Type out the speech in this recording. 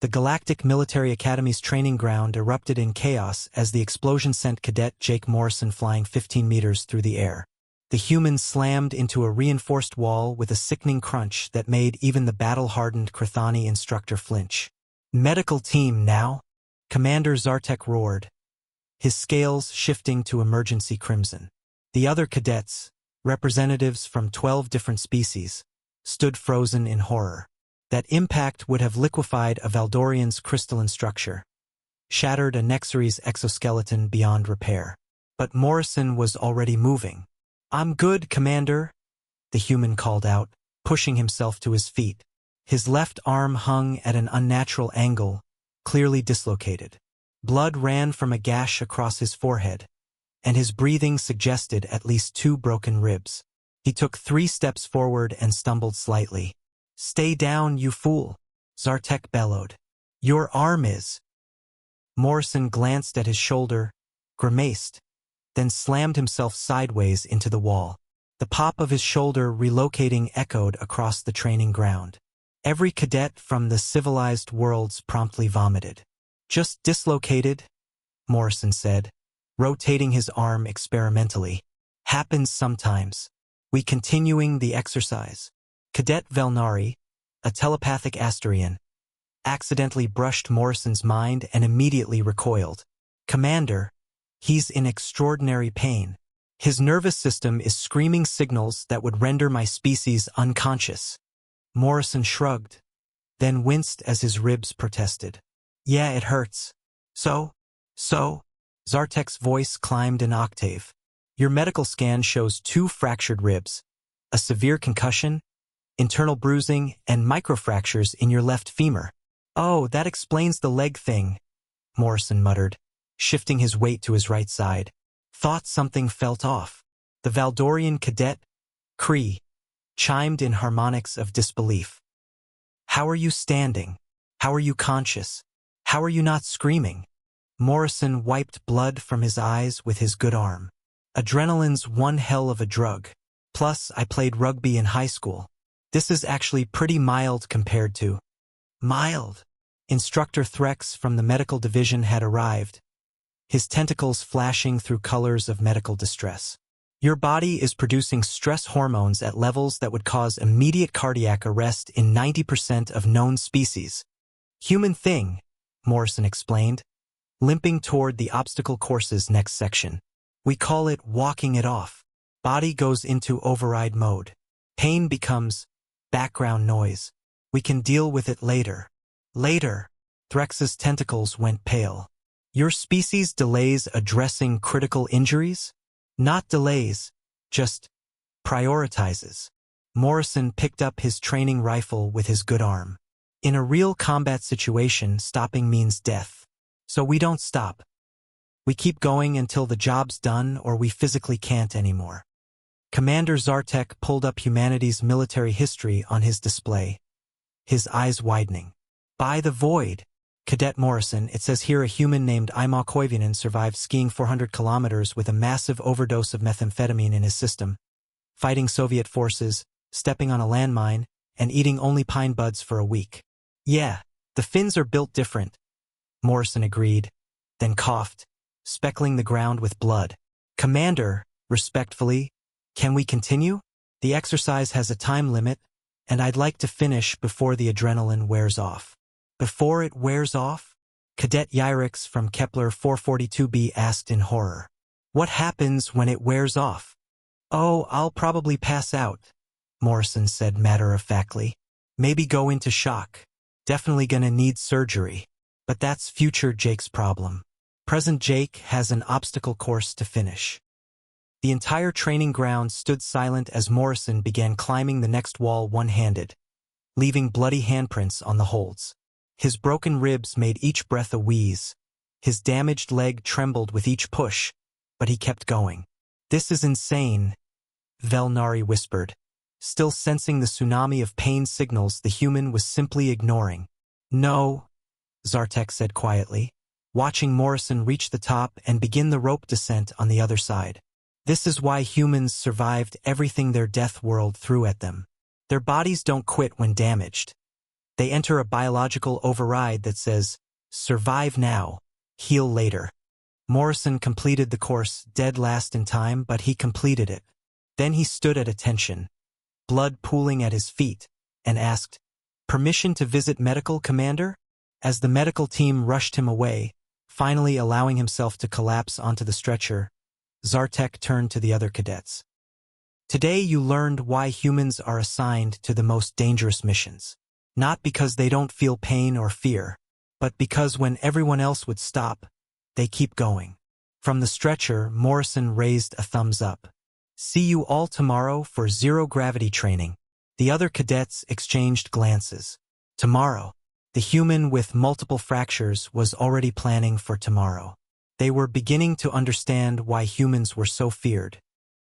The Galactic Military Academy's training ground erupted in chaos as the explosion sent Cadet Jake Morrison flying 15 meters through the air. The human slammed into a reinforced wall with a sickening crunch that made even the battle-hardened Krathani instructor flinch. "Medical team now?" Commander Zartek roared, his scales shifting to emergency crimson. The other cadets, representatives from 12 different species, stood frozen in horror. That impact would have liquefied a Valdorian's crystalline structure, shattered a Nexary's exoskeleton beyond repair. But Morrison was already moving. "I'm good, Commander," the human called out, pushing himself to his feet. His left arm hung at an unnatural angle, clearly dislocated. Blood ran from a gash across his forehead, and his breathing suggested at least 2 broken ribs. He took 3 steps forward and stumbled slightly. "Stay down, you fool," Zartek bellowed. "Your arm is." Morrison glanced at his shoulder, grimaced, then slammed himself sideways into the wall. The pop of his shoulder relocating echoed across the training ground. Every cadet from the civilized worlds promptly vomited. "Just dislocated," Morrison said, rotating his arm experimentally. "Happens sometimes. We continuing the exercise." Cadet Velnari, a telepathic Asterian, accidentally brushed Morrison's mind and immediately recoiled. "Commander, he's in extraordinary pain. His nervous system is screaming signals that would render my species unconscious." Morrison shrugged, then winced as his ribs protested. "Yeah, it hurts. So? Zartek's voice climbed an octave. "Your medical scan shows 2 fractured ribs, a severe concussion, internal bruising, and microfractures in your left femur." "Oh, that explains the leg thing," Morrison muttered, shifting his weight to his right side. Thought something felt off. The Valdorian cadet, Kree, chimed in harmonics of disbelief. "How are you standing? How are you conscious? How are you not screaming?" Morrison wiped blood from his eyes with his good arm. "Adrenaline's one hell of a drug. Plus, I played rugby in high school. This is actually pretty mild compared to..." "Mild?" Instructor Threx from the medical division had arrived, his tentacles flashing through colors of medical distress. "Your body is producing stress hormones at levels that would cause immediate cardiac arrest in 90% of known species." "Human thing," Morrison explained, limping toward the obstacle course's next section. "We call it walking it off. Body goes into override mode. Pain becomes background noise. We can deal with it later." "Later?" Threx's tentacles went pale. "Your species delays addressing critical injuries?" "Not delays, just prioritizes." Morrison picked up his training rifle with his good arm. "In a real combat situation, stopping means death. So we don't stop. We keep going until the job's done or we physically can't anymore." Commander Zartek pulled up humanity's military history on his display, his eyes widening. "By the void, Cadet Morrison, it says here a human named Ima Koivunen survived skiing 400 kilometers with a massive overdose of methamphetamine in his system, fighting Soviet forces, stepping on a landmine, and eating only pine buds for a week." "Yeah, the Finns are built different," Morrison agreed, then coughed, speckling the ground with blood. "Commander," respectfully, "can we continue? The exercise has a time limit, and I'd like to finish before the adrenaline wears off." "Before it wears off?" Cadet Yrix from Kepler 442b asked in horror. "What happens when it wears off?" "Oh, I'll probably pass out," Morrison said matter-of-factly. "Maybe go into shock. Definitely gonna need surgery. But that's future Jake's problem. Present Jake has an obstacle course to finish." The entire training ground stood silent as Morrison began climbing the next wall one-handed, leaving bloody handprints on the holds. His broken ribs made each breath a wheeze. His damaged leg trembled with each push, but he kept going. "This is insane," Velnari whispered, still sensing the tsunami of pain signals the human was simply ignoring. "No," Zartek said quietly, watching Morrison reach the top and begin the rope descent on the other side. "This is why humans survived everything their death world threw at them. Their bodies don't quit when damaged. They enter a biological override that says, "Survive now, heal later." Morrison completed the course dead last in time, but he completed it. Then he stood at attention, blood pooling at his feet, and asked, "Permission to visit medical, Commander?" As the medical team rushed him away, finally allowing himself to collapse onto the stretcher, Zartek turned to the other cadets. "Today you learned why humans are assigned to the most dangerous missions. Not because they don't feel pain or fear, but because when everyone else would stop, they keep going." From the stretcher, Morrison raised a thumbs up. "See you all tomorrow for zero-gravity training." The other cadets exchanged glances. Tomorrow. The human with multiple fractures was already planning for tomorrow. They were beginning to understand why humans were so feared.